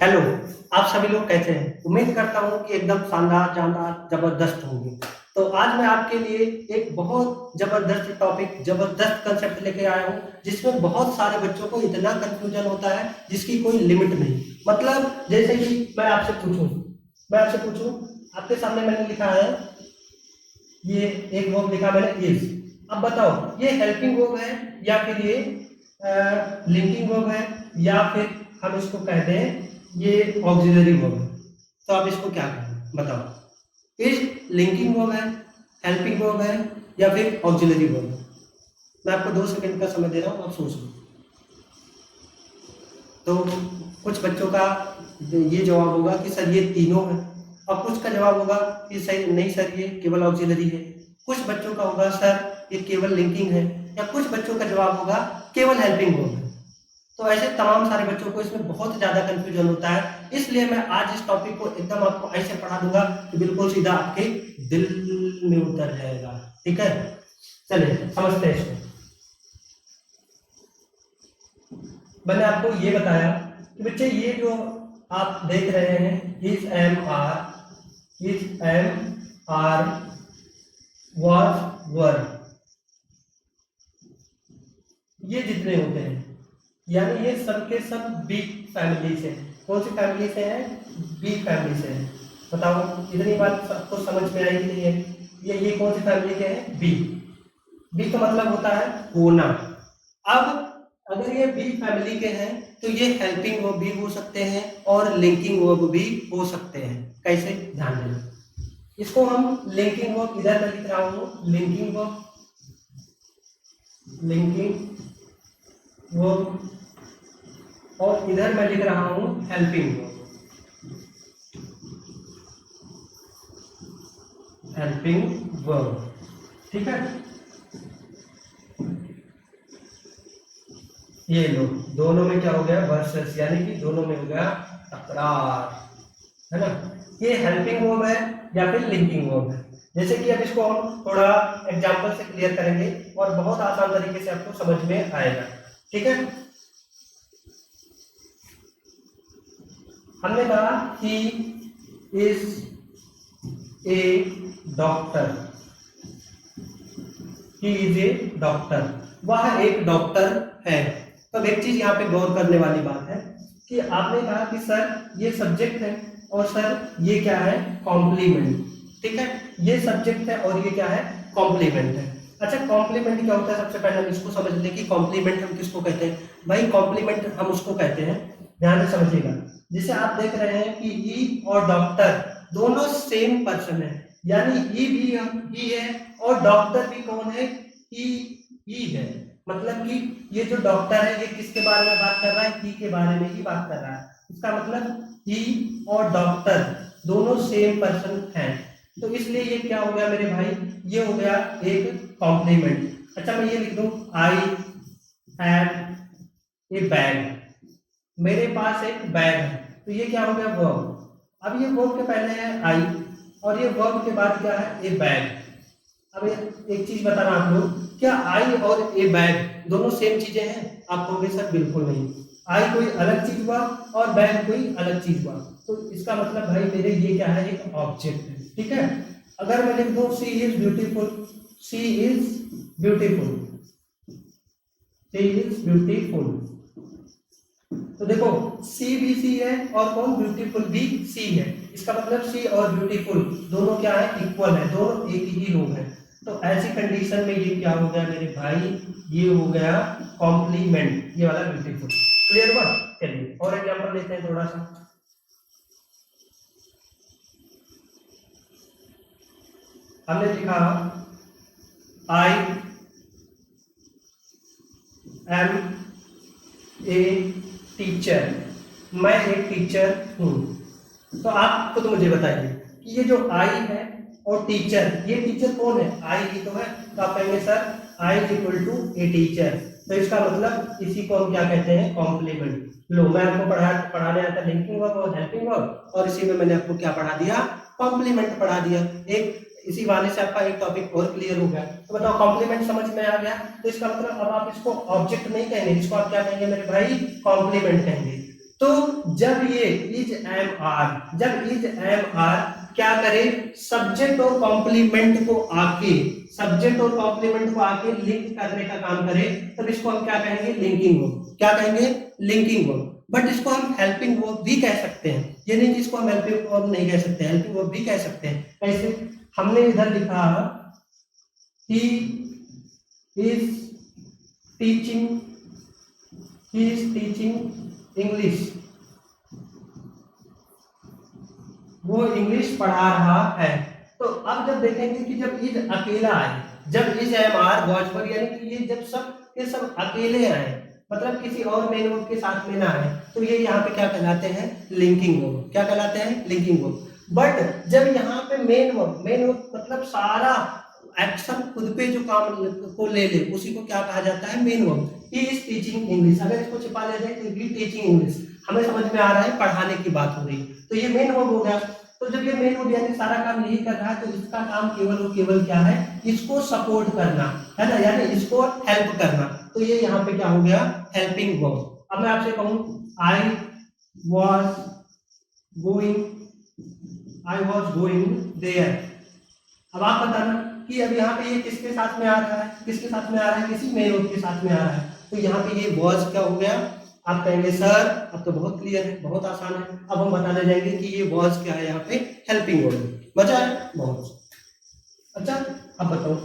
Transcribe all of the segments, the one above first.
Hello. आप सभी लोग कैसे हैं? उम्मीद करता हूँ कि एकदम शानदार जानदार जबरदस्त होंगे। तो आज मैं आपके लिए एक बहुत जबरदस्त टॉपिक जबरदस्त कंसेप्ट लेके आया हूँ, जिसमें बहुत सारे बच्चों को इतना कंफ्यूजन होता है जिसकी कोई लिमिट नहीं। मतलब जैसे कि मैं आपसे पूछूं आपके सामने मैंने लिखा है, ये एक वर्ब लिखा मैंने इज। अब बताओ ये हेल्पिंग वर्ब है या फिर ये लिंकिंग वर्ब है या फिर हम इसको कहते हैं ये ऑक्सिलरी वर्ब है। तो आप इसको क्या कहें बताओ, इज लिंकिंग वर्ब है, हेल्पिंग वर्ब है या फिर ऑक्सिलरी वर्ब है? मैं आपको 2 सेकंड का समय दे रहा हूँ, आप सोच लो। तो कुछ बच्चों का ये जवाब होगा कि सर ये तीनों है, और कुछ का जवाब होगा कि सही नहीं सर ये केवल ऑक्सिलरी है। कुछ बच्चों का होगा सर ये केवल लिंकिंग है, या कुछ बच्चों का जवाब होगा केवल हेल्पिंग वर्ब है। तो ऐसे तमाम सारे बच्चों को इसमें बहुत ज्यादा कंफ्यूजन होता है, इसलिए मैं आज इस टॉपिक को एकदम आपको ऐसे पढ़ा दूंगा कि बिल्कुल सीधा आपके दिल में उतर जाएगा। ठीक है, चलिए समझते हैं इसको। मैंने आपको ये बताया कि बच्चे ये जो आप देख रहे हैं is am are was were, ये जितने होते हैं यानी ये सब के सब बी फैमिली से। कौन सी फैमिली से है? बी फैमिली से है। बताओ इतनी बात सबको समझ में आई कि नहीं है? ये कौन सी फैमिली के हैं? बी। बी का मतलब होता है होना। अब अगर ये बी फैमिली के हैं तो ये हेल्पिंग वर्ब भी हो सकते हैं और लिंकिंग वर्ब भी हो सकते हैं। कैसे? ध्यान देना। इसको हम लिंकिंग वर्ब, इधर मैं लिख रहा हूं लिंकिंग वर्ब, लिंकिंग वर्ब, और इधर मैं लिख रहा हूं हेल्पिंग वर्ब, हेल्पिंग वर्ब। ठीक है, ये लो दोनों में क्या हो गया? वर्सेस, यानी कि दोनों में हो गया तकरार, है ना? ये हेल्पिंग वर्ब है या फिर लिंकिंग वर्ब है। जैसे कि अब इसको हम थोड़ा एग्जांपल से क्लियर करेंगे और बहुत आसान तरीके से आपको समझ में आएगा। ठीक है, हमने कहा he is a doctor, he is a doctor, वह एक डॉक्टर है। तो एक चीज यहाँ पे गौर करने वाली बात है कि आपने कहा कि सर ये सब्जेक्ट है और सर ये क्या है? कॉम्प्लीमेंट। ठीक है, ये सब्जेक्ट है और ये क्या है? कॉम्प्लीमेंट है। अच्छा, कॉम्प्लीमेंट क्या होता है? सबसे पहले हम इसको समझ लें कि कॉम्प्लीमेंट हम किसको कहते हैं। भाई कॉम्प्लीमेंट हम उसको कहते हैं, ध्यान से समझिएगा, जिसे आप देख रहे हैं कि ई और डॉक्टर दोनों सेम पर्सन है, यानी ई भी ही है और डॉक्टर भी कौन है? ही है। मतलब कि ये जो डॉक्टर है ये किसके बारे में बात कर रहा है? ही के बारे में ही बात कर रहा है। इसका मतलब ही और डॉक्टर दोनों सेम पर्सन हैं। तो इसलिए ये क्या हो गया मेरे भाई? ये हो गया एक कॉम्प्लीमेंट। अच्छा, मैं ये लिख दूं आई हैव ए बैग, मेरे पास एक बैग है। तो ये क्या हो गया? वर्ब। अब ये वर्ब के पहले है आई और ये वर्ब के बाद क्या है? ए बैग। अब एक चीज बताना आप लोग, क्या आई और ए बैग दोनों सेम चीजें हैं? आप कहोगे सर बिल्कुल नहीं, आई कोई अलग चीज हुआ और बैग कोई अलग चीज हुआ। तो इसका मतलब भाई मेरे ये क्या है? एक ऑब्जेक्ट है। ठीक है, अगर मैं लिख दूं she is beautiful, she is beautiful, she is beautiful, तो देखो सी भी सी है और कौन? ब्यूटीफुल भी सी है। इसका मतलब सी और ब्यूटीफुल दोनों क्या है? इक्वल है, दोनों एक ही लोग हैं। तो ऐसी कंडीशन में ये क्या हो गया मेरे भाई? ये हो गया कॉम्प्लीमेंट, ये वाला ब्यूटीफुल। क्लियर हुआ? चलिए और एग्जांपल लेते हैं थोड़ा सा। हमने लिखा आई एम ए टीचर, मैं एक टीचर हूं। तो आप खुद मुझे बताइए कि ये जो आई है और टीचर, ये टीचर कौन है? आई ही तो है। तो आप कहेंगे sir I is equal to a teacher, तो इसका मतलब इसी को हम क्या कहते हैं? कॉम्प्लीमेंट। लो मैं आपको पढ़ाने आता लिंकिंग वर्ब और हेल्पिंग वर्ब, और इसी में मैंने आपको क्या पढ़ा दिया? कॉम्प्लीमेंट पढ़ा दिया। एक इसी बहाने से आपका एक टॉपिक और क्लियर हो गया। तो बताओ कॉम्प्लीमेंट समझ में आ गया? तो इसका मतलब अब आप इसको ऑब्जेक्ट नहीं कहेंगे, इसको आप क्या कहेंगे मेरे भाई? कॉम्प्लीमेंट कहेंगे। तो जब ये इज एम आर, जब इज एम आर क्या करे, सब्जेक्ट और कॉम्प्लीमेंट को आके, सब्जेक्ट और कॉम्प्लीमेंट को आके लिंक करने का काम करे, तब इसको हम क्या कहेंगे, लिंकिंग वर्ब। क्या कहेंगे, लिंकिंग वर्ब। बट इसको हम हेल्पिंग वर्ब भी कह सकते हैं, ये नहीं कि इसको हम हेल्पिंग वर्ब नहीं कह सकते, हेल्पिंग वर्ब भी कह सकते हैं। कैसे, हमने इधर लिखा he is teaching, he is teaching English, वो इंग्लिश पढ़ा रहा है। तो अब जब देखेंगे कि जब इज अकेला आए, जब इज एम आर वॉच पर, यानी कि ये जब सब के सब अकेले आए, मतलब किसी और मेन वर्ब के साथ में ना आए, तो ये यहाँ पे क्या कहलाते हैं, लिंकिंग वर्ब। क्या कहलाते हैं, लिंकिंग वर्ब। बट जब यहाँ पे मेन वर्ब, मेन वर्ब मतलब सारा एक्शन खुद पे जो काम को ले ले, उसी को क्या कहा जाता है, main verb. He is teaching English, अगर इसको छिपा ले जाए तो ही टीचिंग इंग्लिश, हमें समझ में आ रहा है पढ़ाने की बात हो रही है, तो ये मेन वर्ब हो गया। तो जब ये मेन वर्ब यानी सारा काम यही कर रहा है, तो इसका काम केवल और केवल क्या है, इसको सपोर्ट करना है ना, यानी इसको हेल्प करना। तो ये यहाँ पे क्या हो गया, हेल्पिंग वर्ब। अब मैं आपसे कहूं आई वॉज गोइंग देयर, अब आप बताना कि अब यहाँ पे ये किसके साथ में आ रहा है, किसके साथ में आ रहा है, किसी मेन वर्ब के साथ में आ रहा है। तो यहाँ पे ये वॉज क्या हो गया, आप कहेंगे सर अब तो बहुत क्लियर है, बहुत आसान है। अब हम बताने जाएंगे कि ये वॉज क्या है, यहाँ पे हेल्पिंग वर्ब। मजा है बहुत। अच्छा अब बताओ,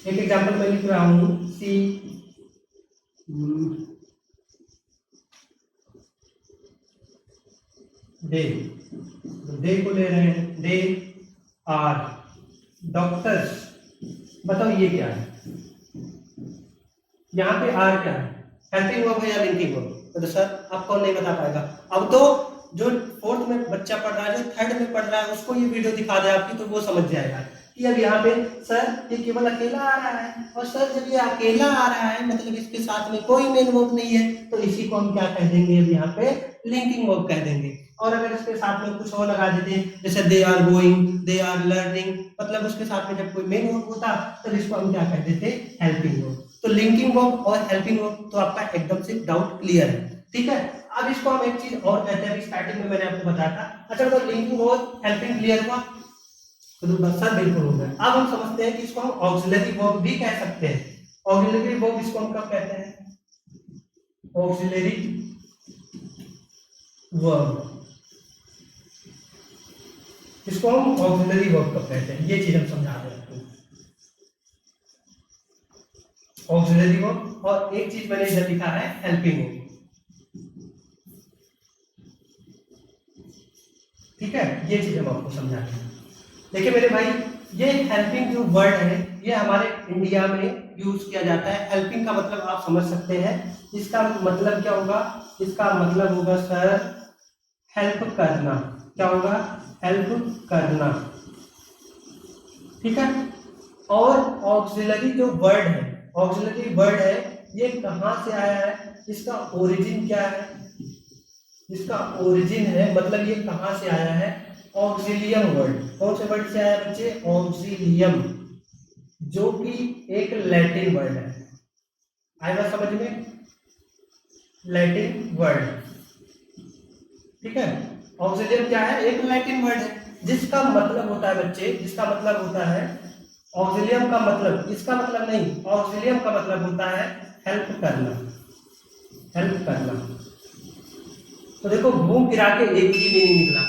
एक एग्जांपल मैं लिख रहा हूँ, सी दे, दे को ले रहे हैं, दे आर डॉक्टर्स। बताओ ये क्या है, यहाँ पे आर क्या है, हेल्पिंग वर्ब है या लिंकिंग वर्ब? तो सर आप कौन नहीं बता पाएगा। अब तो जो फोर्थ में बच्चा पढ़ रहा है, जो थर्ड में पढ़ रहा है, उसको ये वीडियो दिखा दे आपकी, तो वो समझ जाएगा कि अब यहाँ पे सर ये केवल अकेला आ रहा है, और सर जब ये अकेला आ रहा है मतलब इसके साथ में कोई मेन वर्ब नहीं है, तो इसी को हम क्या कह देंगे, अब यहाँ पे लिंकिंग वर्ब कह देंगे। और अगर इसके साथ में कुछ और लगा देते हैं, जैसे they are going, they are learning, मतलब उसके साथ में जब कोई मेन वर्ब होता, तब इसको हम क्या कह देते, हेल्पिंग वर्ब। तो लिंकिंग वर्ब और हेल्पिंग वर्ब तो आपका एकदम से डाउट क्लियर है, ठीक है। अब इसको हम एक चीज और कहते हैं, स्टार्टिंग में मैंने आपको बताया था। अच्छा तो लिंकिंग और हेल्पिंग क्लियर हुआ, तो सर बिल्कुल हो गया। अब हम समझते हैं कि इसको हम ऑक्सिलरी वर्ब भी कह सकते हैं। ऑक्सिलरी वर्ब इसको हम कब कहते हैं, ऑक्सिलरी वर्ब, इसको हम ऑक्सिलरी वर्ब कब कहते हैं, ये चीज हम समझा रहे हैं आपको, ऑक्सिलरी वर्ब। और एक चीज मैंने इधर लिखा है, हेल्पिंग वर्ब, ठीक है। ये चीज हम आपको समझा रहे हैं। देखिए मेरे भाई, ये हेल्पिंग जो वर्ड है, ये हमारे इंडिया में यूज किया जाता है। हेल्पिंग का मतलब आप समझ सकते हैं, इसका मतलब क्या होगा, इसका मतलब होगा सर हेल्प करना। क्या होगा, हेल्प करना, ठीक है। और ऑक्सिलरी जो वर्ड है, ऑक्सिलरी वर्ड है, ये कहां से आया है, इसका ओरिजिन क्या है, इसका ओरिजिन है मतलब ये कहां से आया है, ऑक्सिलियम वर्ड। कौन से वर्ड से आया बच्चे, ऑक्सिलियम, जो कि एक लैटिन वर्ड है। आएगा समझ में, लैटिन वर्ड, ठीक है। ऑक्सिलियम क्या है, एक लैटिन वर्ड है, जिसका मतलब होता है बच्चे, जिसका मतलब होता है, ऑक्सिलियम का मतलब, इसका मतलब नहीं, ऑक्सिलियम का मतलब होता है हेल्प करना, हेल्प करना। तो देखो घूम फिरा के एक ही मीनिंग निकला।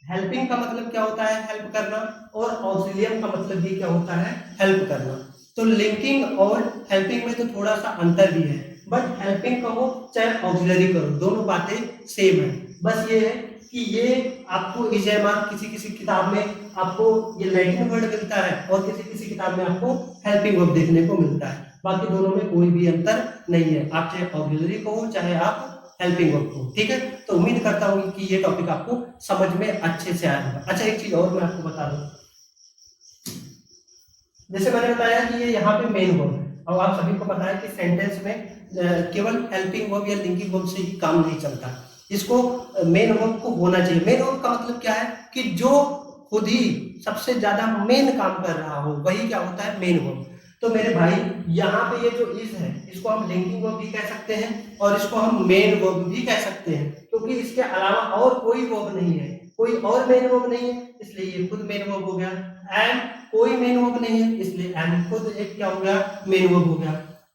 हेल्पिंग का मतलब क्या होता है, हेल्प करना, और ऑक्सिलियम का मतलब भी क्या होता है, हेल्प करना। तो लिंकिंग और हेल्पिंग में तो थोड़ा सा अंतर भी है, बट हेल्पिंग कहो चाहे ऑक्सिलरी करो, दोनों बातें सेम है। बस ये है कि ये आपको इजेमार किसी किताब में आपको ये लैटिन वर्ड मिलता है, और किसी किताब में आपको हेल्पिंग वर्ब देखने को मिलता है। बाकी दोनों में कोई भी अंतर नहीं है, आप चाहे ऑक्सिलरी कहो चाहे आप हेल्पिंग वर्ब को, ठीक है। तो उम्मीद करता हूँ कि ये टॉपिक आपको समझ में अच्छे से आया होगा। अच्छा एक चीज और मैं आपको बता दूं, जैसे मैंने बताया कि ये यहाँ पे मेन वर्ब है, और आप सभी को पता है कि सेंटेंस में केवल हेल्पिंग वर्ब या लिंकिंग वर्ब से ही काम नहीं चलता, इसको मेन वर्ब को होना चाहिए। मेन वर्ब का मतलब क्या है कि जो खुद ही सबसे ज्यादा मेन काम कर रहा हो, वही क्या होता है, मेन वर्ब। तो मेरे भाई यहाँ पे ये जो इज है इसको हम लिंकिंग वर्ब भी कह सकते हैं और इसको हम मेन वर्ब भी कह सकते हैं, क्योंकि इसके अलावा और कोई वर्ब नहीं है, कोई और मेन वर्ब नहीं है, इसलिए ये खुद मेन वर्ब हो गया। एंड कोई मेन वर्ब नहीं है, इसलिए एंड खुद एक क्या हो गया, मेन वर्ब हो गया।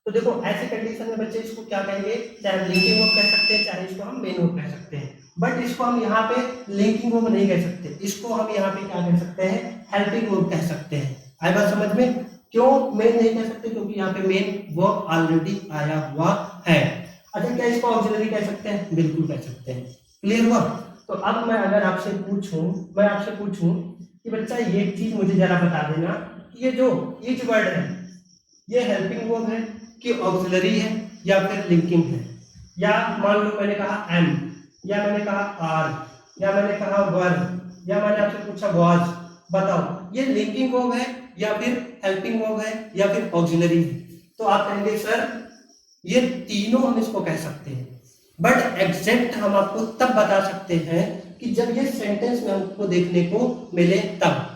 तो देखो ऐसे कंडीशन में बच्चे इसको क्या कहेंगे, चाहे हम लिंकिंग वर्ब कह सकते हैं, चाहे इसको हम मेन वर्ब कह सकते हैं, बट इसको हम यहाँ पे लिंकिंग वर्ब नहीं कह सकते, इसको हम यहाँ पे क्या कह सकते हैं, हेल्पिंग वर्ब कह सकते हैं। आई बात समझ में? क्यों मेन नहीं कह सकते? क्योंकि यहाँ पे मेन वर्ब ऑलरेडी आया हुआ है। अच्छा, क्या इसको ऑक्सिलरी कह सकते हैं? बिल्कुल कह सकते हैं। क्लियर हुआ? तो अब मैं अगर आपसे पूछूं कि बच्चा ये चीज मुझे जरा बता देना कि ये जो ईच वर्ड है ये हेल्पिंग वर्ब है कि ऑक्सिलरी है या फिर लिंकिंग है, या मान लो मैंने कहा एम, या मैंने कहा आर, या मैंने कहा वर, या मैंने आपसे पूछा वाज, बताओ ये लिंकिंग वर्ब है या फिर हेल्पिंग वर्ब है या फिर ऑक्सिलरी है? तो आप कहेंगे सर ये तीनों हम इसको कह सकते हैं, बट एग्जैक्ट हम आपको तब बता सकते हैं कि जब ये सेंटेंस में हमको देखने को मिले तब।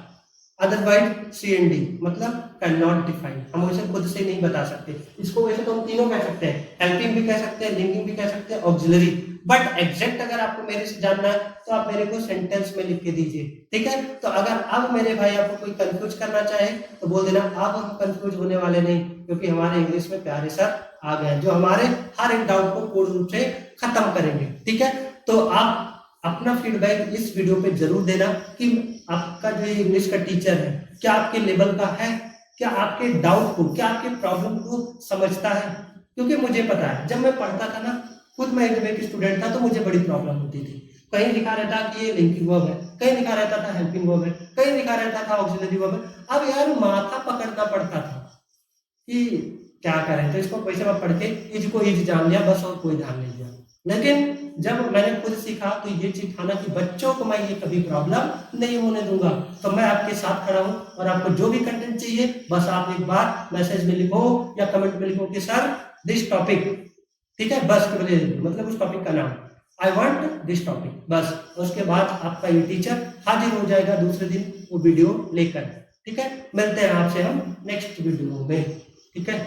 अदरवाइज CND मतलब कैन नॉट डिफाइन, हम वैसे खुद से नहीं बता सकते इसको। वैसे तो हम तीनों कह सकते हैं, हेल्पिंग भी कह सकते हैं, लिंकिंग भी कह सकते हैं, ऑक्सिलरी, बट एग्जैक्ट अगर आपको मेरे से जानना है तो आप मेरे को सेंटेंस में लिख के दीजिए, ठीक है? तो अगर अब मेरे भाई आपको कोई कंफ्यूज करना चाहे तो बोल देना, अब हम कंफ्यूज होने वाले नहीं, क्योंकि हमारे इंग्लिश में प्यारे सर आ गए जो हमारे हर एक डाउट को पूर्ण रूप से खत्म करेंगे, ठीक है? तो आप अपना फीडबैक इस वीडियो पे जरूर देना कि आपका जो इंग्लिश का टीचर है क्या आपके लेवल का है, क्या आपके डाउट को, क्या आपके प्रॉब्लम को समझता है। क्योंकि मुझे पता है जब मैं पढ़ता था ना, खुद मैं एक स्टूडेंट था, तो मुझे बड़ी प्रॉब्लम होती थी। कहीं लिखा रहता कि ये लिंकिंग वर्ब है, कहीं लिखा रहता था हेल्पिंग वर्ब है, कहीं लिखा रहता था ऑक्सिलरी वर्ब है। अब यार माथा पकड़ना पड़ता था कि क्या करें, तो इसको वैसे मैं पढ़ के इज को इज जान लिया बस, और कोई ध्यान नहीं दिया। लेकिन जब मैंने खुद सीखा तो ये चीज था ना कि बच्चों को मैं ये कभी प्रॉब्लम नहीं होने दूंगा। तो मैं आपके साथ खड़ा हूं और आपको जो भी कंटेंट चाहिए बस आप एक बार मैसेज में लिखो या कमेंट में लिखो कि सर दिस टॉपिक, ठीक है? बस मतलब उस टॉपिक का नाम, आई वांट दिस टॉपिक, बस। उसके बाद आपका ये टीचर हाजिर हो जाएगा दूसरे दिन वो वीडियो लेकर, ठीक है? मिलते हैं आपसे हम नेक्स्ट वीडियो में, ठीक है?